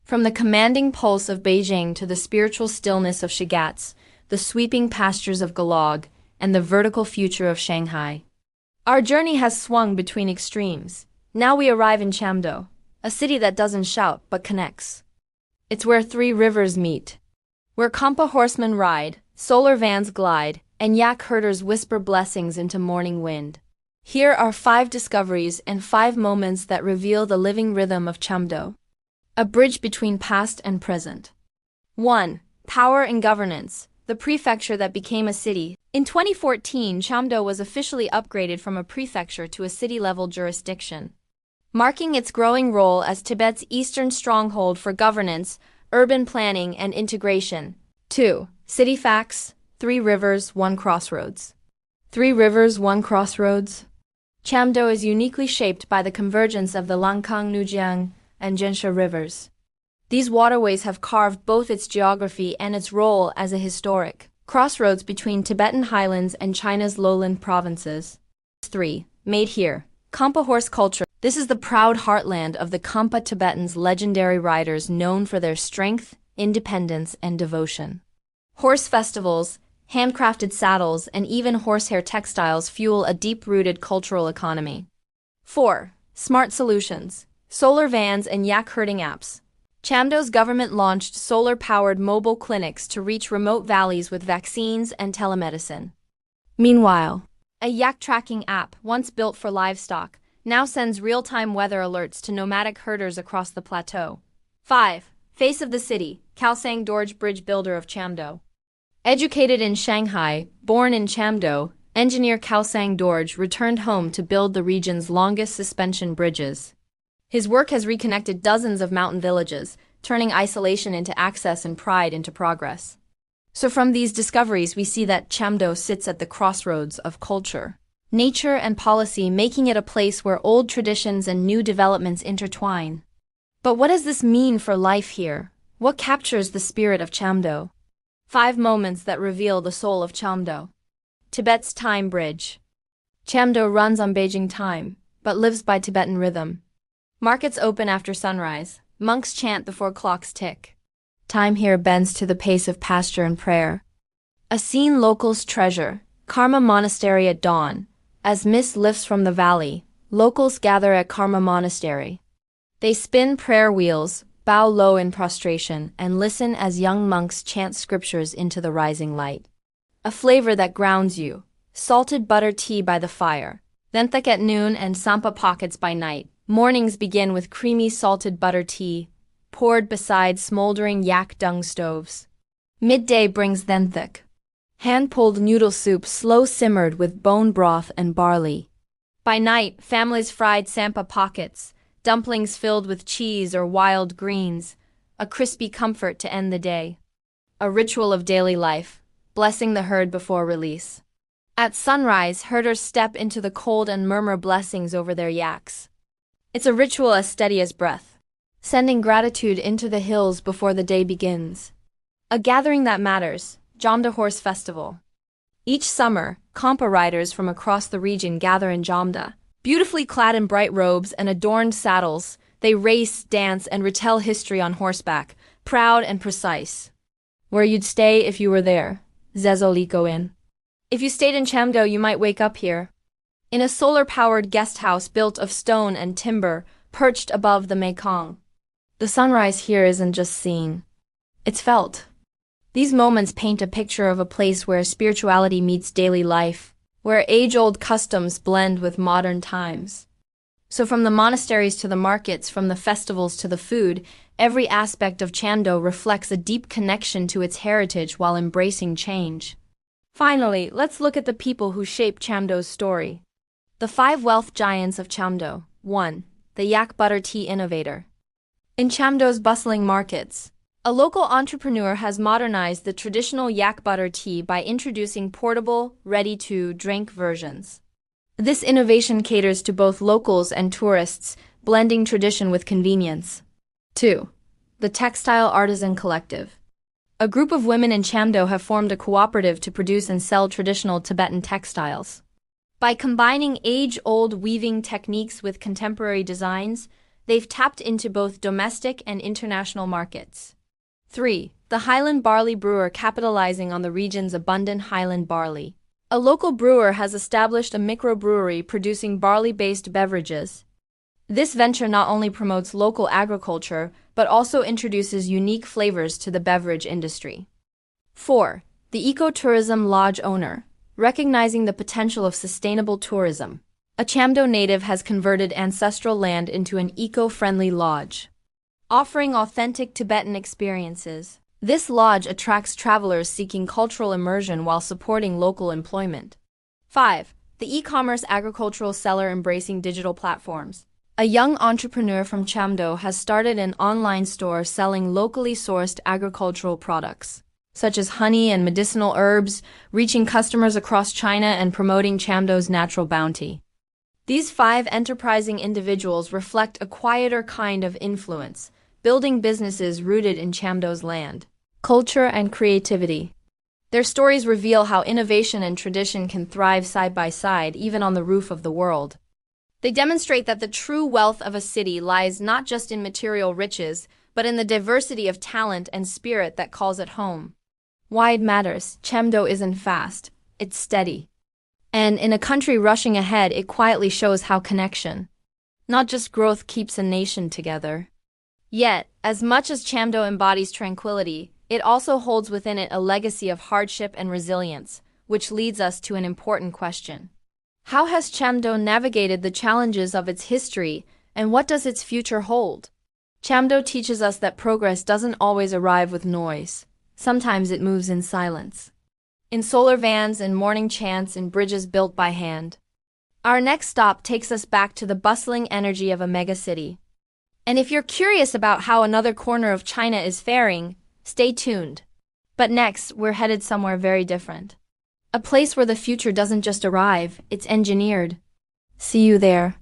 From the commanding pulse of Beijing to the spiritual stillness of Shigatse, the sweeping pastures of Galog, and the vertical future of Shanghai. Our journey has swung between extremes. Now we arrive in Chamdo, a city that doesn't shout but connects. It's where three rivers meet, where Khampa horsemen ride, solar vans glide, and yak herders whisper blessings into morning wind. Here are 5 discoveries and 5 moments that reveal the living rhythm of Chamdo. A bridge between past and present. 1. Power and governance, the prefecture that became a city. In 2014, Chamdo was officially upgraded from a prefecture to a city-level jurisdiction, marking its growing role as Tibet's eastern stronghold for governance, urban planning, and integration. 2. City facts, 3 rivers, 1 crossroads. 3 rivers, 1 crossroads. Chamdo is uniquely shaped by the convergence of the Langkang Nujiang and Jinsha rivers. These waterways have carved both its geography and its role as a historic crossroads between Tibetan highlands and China's lowland provinces. 3. Made here. Khampa horse culture. This is the proud heartland of the Khampa Tibetans, legendary riders known for their strength, independence, and devotion. Horse festivals, handcrafted saddles, and even horsehair textiles fuel a deep-rooted cultural economy. 4. Smart solutions. Solar vans and yak-herding apps. Chamdo's government launched solar-powered mobile clinics to reach remote valleys with vaccines and telemedicine. Meanwhile, a yak tracking app, once built for livestock, now sends real-time weather alerts to nomadic herders across the plateau. 5. Face of the city, Kalsang Dorje bridge builder of Chamdo. Educated in Shanghai, born in Chamdo, engineer Kalsang Dorje returned home to build the region's longest suspension bridges. His work has reconnected dozens of mountain villages, turning isolation into access and pride into progress. So from these discoveries, we see that Chamdo sits at the crossroads of culture, nature, and policy, making it a place where old traditions and new developments intertwine. But what does this mean for life here? What captures the spirit of Chamdo? 5 moments that reveal the soul of Chamdo. Tibet's time bridge. Chamdo runs on Beijing time, but lives by Tibetan rhythm. Markets open after sunrise. Monks chant before clocks tick. Time here bends to the pace of pasture and prayer. A scene locals treasure. Karma Monastery at dawn. As mist lifts from the valley, locals gather at Karma Monastery. They spin prayer wheels, bow low in prostration, and listen as young monks chant scriptures into the rising light. A flavor that grounds you. Salted butter tea by the fire. Thenthak at noon and sampa pockets by night. Mornings begin with creamy salted butter tea, poured beside smoldering yak dung stoves. Midday brings thenthak, hand-pulled noodle soup slow-simmered with bone broth and barley. By night, families fried sampa pockets, dumplings filled with cheese or wild greens, a crispy comfort to end the day. A ritual of daily life, blessing the herd before release. At sunrise, herders step into the cold and murmur blessings over their yaks. It's a ritual as steady as breath, sending gratitude into the hills before the day begins. A gathering that matters, Chamdo Horse Festival. Each summer, Khampa riders from across the region gather in Chamdo. Beautifully clad in bright robes and adorned saddles, they race, dance, and retell history on horseback, proud and precise. Where you'd stay if you were there, Zezoliko Inn. If you stayed in Chamdo, you might wake up here. In a solar-powered guest house built of stone and timber, perched above the Mekong. The sunrise here isn't just seen. It's felt. These moments paint a picture of a place where spirituality meets daily life, where age-old customs blend with modern times. So from the monasteries to the markets, from the festivals to the food, every aspect of Chamdo reflects a deep connection to its heritage while embracing change. Finally, let's look at the people who shape Chamdo's story. The 5 wealth giants of Chamdo. 1. The yak butter tea innovator. In Chamdo's bustling markets, a local entrepreneur has modernized the traditional yak butter tea by introducing portable, ready-to-drink versions. This innovation caters to both locals and tourists, blending tradition with convenience. 2. The Textile Artisan Collective. A group of women in Chamdo have formed a cooperative to produce and sell traditional Tibetan textiles. By combining age-old weaving techniques with contemporary designs, They've tapped into both domestic and international markets. 3. The Highland Barley Brewer capitalizing on the region's abundant highland barley. A local brewer has established a microbrewery producing barley-based beverages. This venture not only promotes local agriculture, but also introduces unique flavors to the beverage industry. 4. The Ecotourism Lodge owner, recognizing the potential of sustainable tourism. A Chamdo native has converted ancestral land into an eco-friendly lodge, offering authentic Tibetan experiences. This lodge attracts travelers seeking cultural immersion while supporting local employment. 5. The e-commerce agricultural seller embracing digital platforms. A young entrepreneur from Chamdo has started an online store selling locally sourced agricultural products, such as honey and medicinal herbs, reaching customers across China and promoting Chamdo's natural bounty. These 5 enterprising individuals reflect a quieter kind of influence, building businesses rooted in Chamdo's land, culture, and creativity. Their stories reveal how innovation and tradition can thrive side by side even on the roof of the world. They demonstrate that the true wealth of a city lies not just in material riches, but in the diversity of talent and spirit that calls it home. Why it matters, Chamdo isn't fast, it's steady. And in a country rushing ahead, it quietly shows how connection, not just growth, keeps a nation together. Yet, as much as Chamdo embodies tranquility, it also holds within it a legacy of hardship and resilience, which leads us to an important question. How has Chamdo navigated the challenges of its history, and what does its future hold? Chamdo teaches us that progress doesn't always arrive with noise. Sometimes it moves in silence. In solar vans and morning chants in bridges built by hand. Our next stop takes us back to the bustling energy of a megacity. And if you're curious about how another corner of China is faring, stay tuned. But next, we're headed somewhere very different. A place where the future doesn't just arrive, it's engineered. See you there.